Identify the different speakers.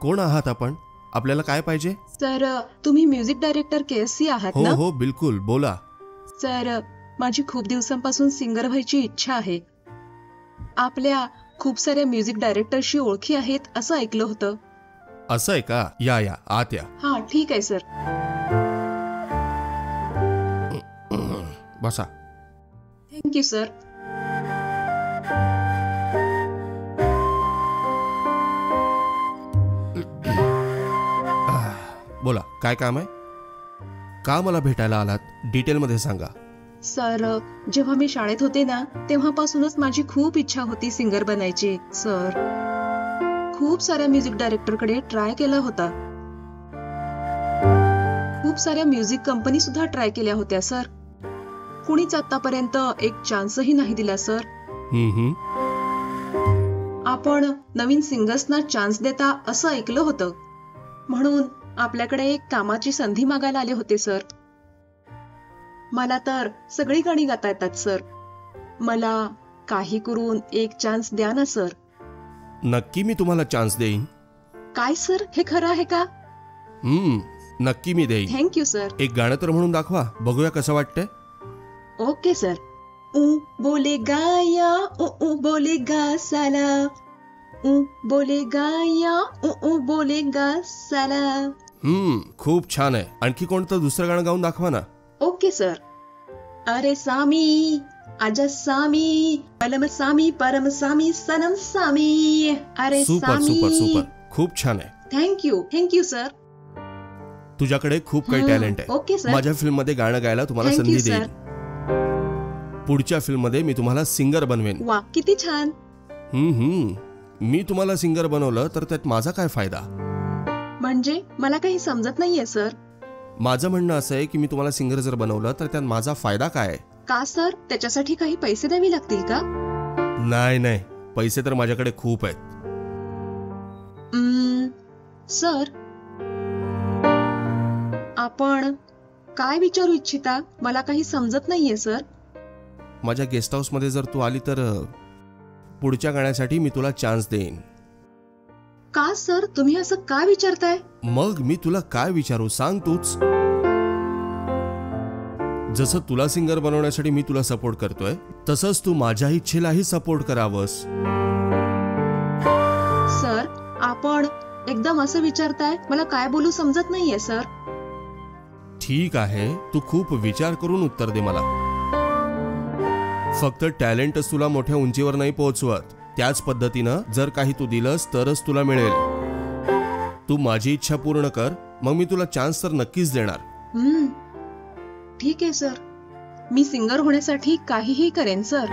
Speaker 1: कोण आहात आपण? आपल्याला काय पाहिजे?
Speaker 2: सर, तुम्ही म्युझिक डायरेक्टर KSC आहात
Speaker 1: हो
Speaker 2: ना?
Speaker 1: हो बिलकुल, बोला.
Speaker 2: सर, माझी खूप दिवसांपासून सिंगर व्हायची इच्छा आहे. आपल्या खूप साऱ्या म्युझिक डायरेक्टरशी ओळखी आहेत असं ऐकलं होतं.
Speaker 1: असं आहे का? या या आत या.
Speaker 2: हा, ठीक आहे सर.
Speaker 1: बसा.
Speaker 2: Thank you sir.
Speaker 1: बोला, काय काम आहे? का मला भेटायला आलात? डिटेलमध्ये सांगा.
Speaker 2: सर, जेव्हा मी शाळेत होते ना तेव्हापासूनच माझी खूप इच्छा होती सिंगर बनायची. सर, खूप साऱ्या म्युझिक डायरेक्टरकडे ट्राय केला होता. खूप साऱ्या म्युझिक कंपनी सुद्धा ट्राय केल्या होत्या सर. कुणीच आतापर्यंत एक चान्सही नाही दिला सर. आपण नवीन सिंगर्सना चान्स देता असं ऐकलं होतं, म्हणून आपल्याकडे एक कामाची संधी मागायला आले होते सर. मला तर सगळी गाणी गाता येतात सर. मला काही करून एक चान्स द्या ना सर.
Speaker 1: नक्की मी तुम्हाला चान्स देईन.
Speaker 2: काय सर, हे खरं आहे का?
Speaker 1: नक्की मी देईन.
Speaker 2: Thank you sir.
Speaker 1: एक गाणं तर म्हणून दाखवा, बघूया कसं वाटतंय.
Speaker 2: Okay sir. ऊ बोलेगा या ऊ बोलेगा साला, ऊ बोलेगा या ऊ बोलेगा साला.
Speaker 1: खूप छान आहे. आणखी कोणतं दुसरं गाणं गाऊन दाखवा ना.
Speaker 2: Okay sir. अरे सामी आजा सामी, पलम सामी परम सामी सनम सामी. अरे
Speaker 1: सुपर
Speaker 2: सामी.
Speaker 1: सुपर सुपर, खूप छान आहे.
Speaker 2: Thank you sir.
Speaker 1: तुझ्याकडे खूप काही टॅलेंट
Speaker 2: ओके
Speaker 1: आहे.
Speaker 2: सर.
Speaker 1: माझ्या फिल्म मध्ये गाणं गायला तुम्हाला
Speaker 2: Thank
Speaker 1: संधी
Speaker 2: you,
Speaker 1: देईन. पुढच्या फिल्म मध्ये मी तुम्हाला सिंगर बनवेन.
Speaker 2: वा, किती छान.
Speaker 1: मी तुम्हाला सिंगर बनवलं तर त्यात माझा काय फायदा?
Speaker 2: म्हणजे मला काही समजत नाहीये सर.
Speaker 1: माझं म्हणणं असं आहे की मी तुम्हाला सिंगर जर बनवलं तर त्यात माझा फायदा काय आहे?
Speaker 2: का सर, त्याच्यासाठी काही पैसे द्यावे लागतील का?
Speaker 1: नाही, पैसे तर माझ्याकडे खूप आहेत.
Speaker 2: सर, आपण काय विचारू इच्छिता? मला काही समजत नाहीये सर.
Speaker 1: माझ्या गेस्ट हाऊस मध्ये जर तू आली तर पुढच्या गाण्यासाठी मी तुला चान्स देईन.
Speaker 2: का सर, तुम्ही असं का विचारताय?
Speaker 1: मग मी तुला काय विचारू, सांग तूच. जसं तुला सिंगर बनवण्यासाठी मी तुला सपोर्ट करतोय, तसंच तू माझ्या इच्छेलाही सपोर्ट करावंस.
Speaker 2: सर, आपण एकदम असं विचारताय, मला काय बोलू समजत नाहीये सर.
Speaker 1: ठीक आहे, तू खूप विचार करून उत्तर दे मला. फक्त टॅलेंटच तुला मोठ्या उंचीवर नाही पोहोचवत. त्याच पद्धतीनं जर काही तू दिलंस तरच तुला मिळेल. तू माझी इच्छा पूर्ण कर, मग मी तुला चान्स तर नक्कीच देणार.
Speaker 2: ठीक आहे सर. मी सिंगर होण्यासाठी काहीही करेन सर.